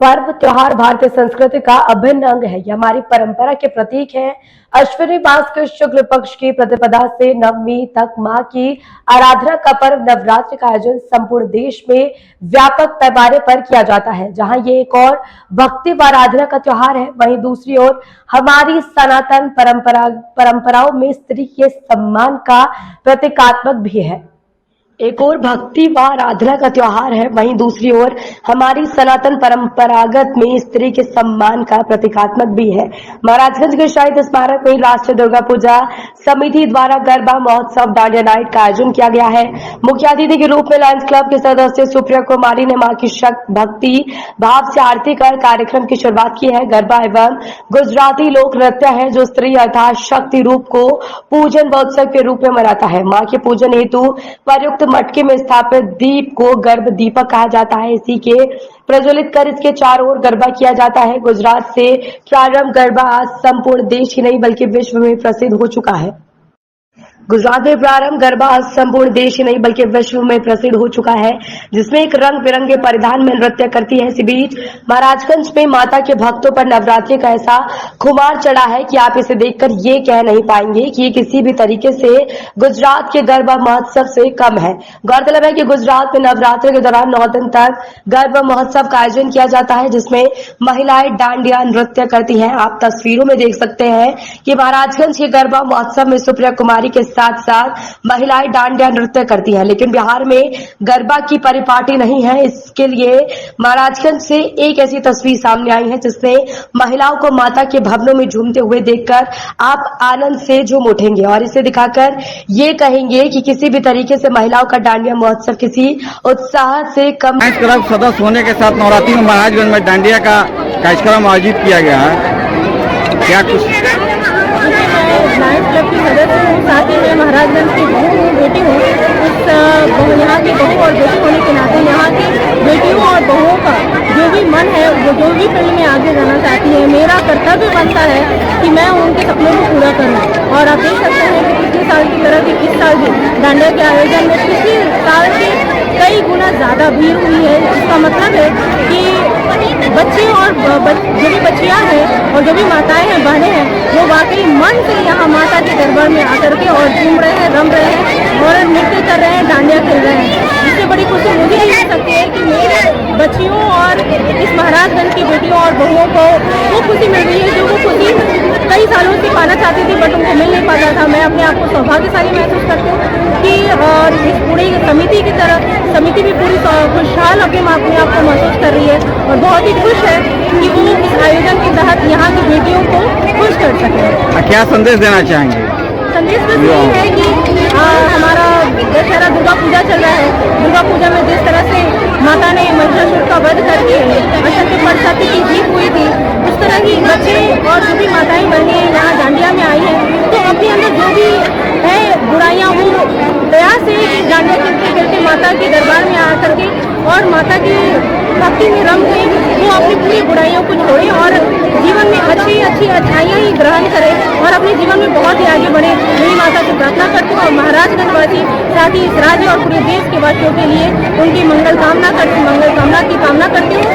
पर्व त्योहार भारतीय संस्कृति का अभिन्न अंग है। यह हमारी परंपरा के प्रतीक है। अश्विनी मास के शुक्ल पक्ष की प्रतिपदा से नवमी तक मां की आराधना का पर्व नवरात्रि का आयोजन संपूर्ण देश में व्यापक पैमाने पर किया जाता है। जहां ये एक और भक्ति व आराधना का त्योहार है, वहीं दूसरी ओर हमारी सनातन परंपराओं में स्त्री के सम्मान का प्रतीकात्मक भी है। एक और भक्ति व आराधना का त्योहार है, वहीं दूसरी ओर हमारी सनातन परंपरागत में स्त्री के सम्मान का प्रतीकात्मक भी है। महाराजगंज के शहीद स्मारक में राष्ट्रीय दुर्गा पूजा समिति द्वारा गरबा महोत्सव डांडिया नाइट का आयोजन किया गया है। मुख्य अतिथि के रूप में लायंस क्लब के सदस्य सुप्रिया कुमारी ने मां की भक्ति भाव से आरती कर कार्यक्रम की शुरुआत की है। गरबा एवं गुजराती लोक नृत्य है जो स्त्री अर्थात शक्ति रूप को पूजन व उत्सव के रूप में मनाता है। मां के पूजन हेतु प्रयुक्त मटके में स्थापित दीप को गर्भ दीपक कहा जाता है। इसी के प्रज्वलित कर इसके चारों ओर गरबा किया जाता है। गुजरात से प्रारंभ गरबा आज संपूर्ण देश ही नहीं बल्कि विश्व में प्रसिद्ध हो चुका है। गुजरात में प्रारंभ गरबा आज संपूर्ण देश ही नहीं बल्कि विश्व में प्रसिद्ध हो चुका है, जिसमें एक रंग बिरंगे परिधान में नृत्य करती है। इसी बीच महाराजगंज में माता के भक्तों पर नवरात्रि का ऐसा खुमार चढ़ा है कि आप इसे देखकर ये कह नहीं पाएंगे कि ये किसी भी तरीके से गुजरात के गरबा महोत्सव से कम है। गौरतलब है कि गुजरात में नवरात्रि के दौरान 9 दिन तक गरबा महोत्सव का आयोजन किया जाता है, जिसमें महिलाएं डांडिया नृत्य करती हैं। आप तस्वीरों में देख सकते हैं कि महाराजगंज के गरबा महोत्सव में सुप्रिया कुमारी के साथ साथ महिलाएं डांडिया नृत्य करती हैं, लेकिन बिहार में गरबा की परिपाटी नहीं है। इसके लिए महाराजगंज से एक ऐसी तस्वीर सामने आई है जिससे महिलाओं को माता के भवनों में झूमते हुए देखकर आप आनंद से झूम उठेंगे और इसे दिखाकर ये कहेंगे कि किसी भी तरीके से महिलाओं का डांडिया महोत्सव किसी उत्साह से कम। क्लब सदस्य होने के साथ नवरात्रि में महाराजगंज में डांडिया का कार्यक्रम आयोजित किया गया है। क्या कुछ लायंस क्लब की सदस्य हूँ, साथ ही मैं महाराजगंज की बहू हूँ, बेटी हूँ। इस यहाँ की बहू और बेटी होने के नाते यहाँ की बेटियों और बहुओं का जो भी मन है वो जो भी फील्ड में आगे जाना चाहती है, मेरा कर्तव्य बनता है कि मैं उनके सपनों को पूरा करूँ। और आप देख सकते हैं कि पिछले साल की तरह कि इस साल भी डांडिया के आयोजन में पिछले साल के कई गुना ज़्यादा भीड़ हुई है। इसका मतलब है कि बच्चे और जो भी बच्चियाँ हैं और जो भी माताएं हैं, बहनें हैं, वो वाकई मन से यहाँ माता के दरबार में आकर के और झूम रहे हैं, रम रहे हैं और नृत्य कर रहे हैं, डांडिया खेल रहे हैं। इससे बड़ी खुशी मुझे ही हो सकती है कि मेरे बच्चियों और इस महाराजगंज की बेटियों और बहुओं को वो खुशी मिल रही है जो वो खुशी कई सालों से पाना चाहती थी बट उनको मिल नहीं पाता था। मैं अपने आप को सौभाग्यशाली महसूस करती हूँ कि और इस पूरी समिति की तरह समिति भी पूरी खुशहाल अपने आप को महसूस कर रही है और बहुत ही खुश है कि वो इस आयोजन के तहत यहाँ की बेटियों को खुश कर सके। क्या संदेश देना चाहेंगे? संदेश बस यही है कि हमारा दशहरा दुर्गा पूजा चल रहा है। दुर्गा पूजा में जिस तरह से माता ने महिषासुर का वध करके असत्य पर सत्य की जीत हुई थी, उस तरह ही बच्चे और जो भी माताएं बहनें यहाँ डांडिया में आई हैं तो अपने अंदर जो भी है बुराइयाँ वो प्रयास है कि डांडिया खेलते खेलते माता के दरबार में आकर के और माता की भक्ति में रम के वो अपनी पूरी बुराइयों को छोड़े और जीवन में अच्छी अच्छाइयाँ ही ग्रहण करें और अपने जीवन में बहुत ही आगे बढ़े। मेरी माता से प्रार्थना करती हूँ और महाराजगंज वासी साथ ही इस राज्य और पूरे देश के वासियों के लिए उनकी मंगल कामना की कामना करती हूँ और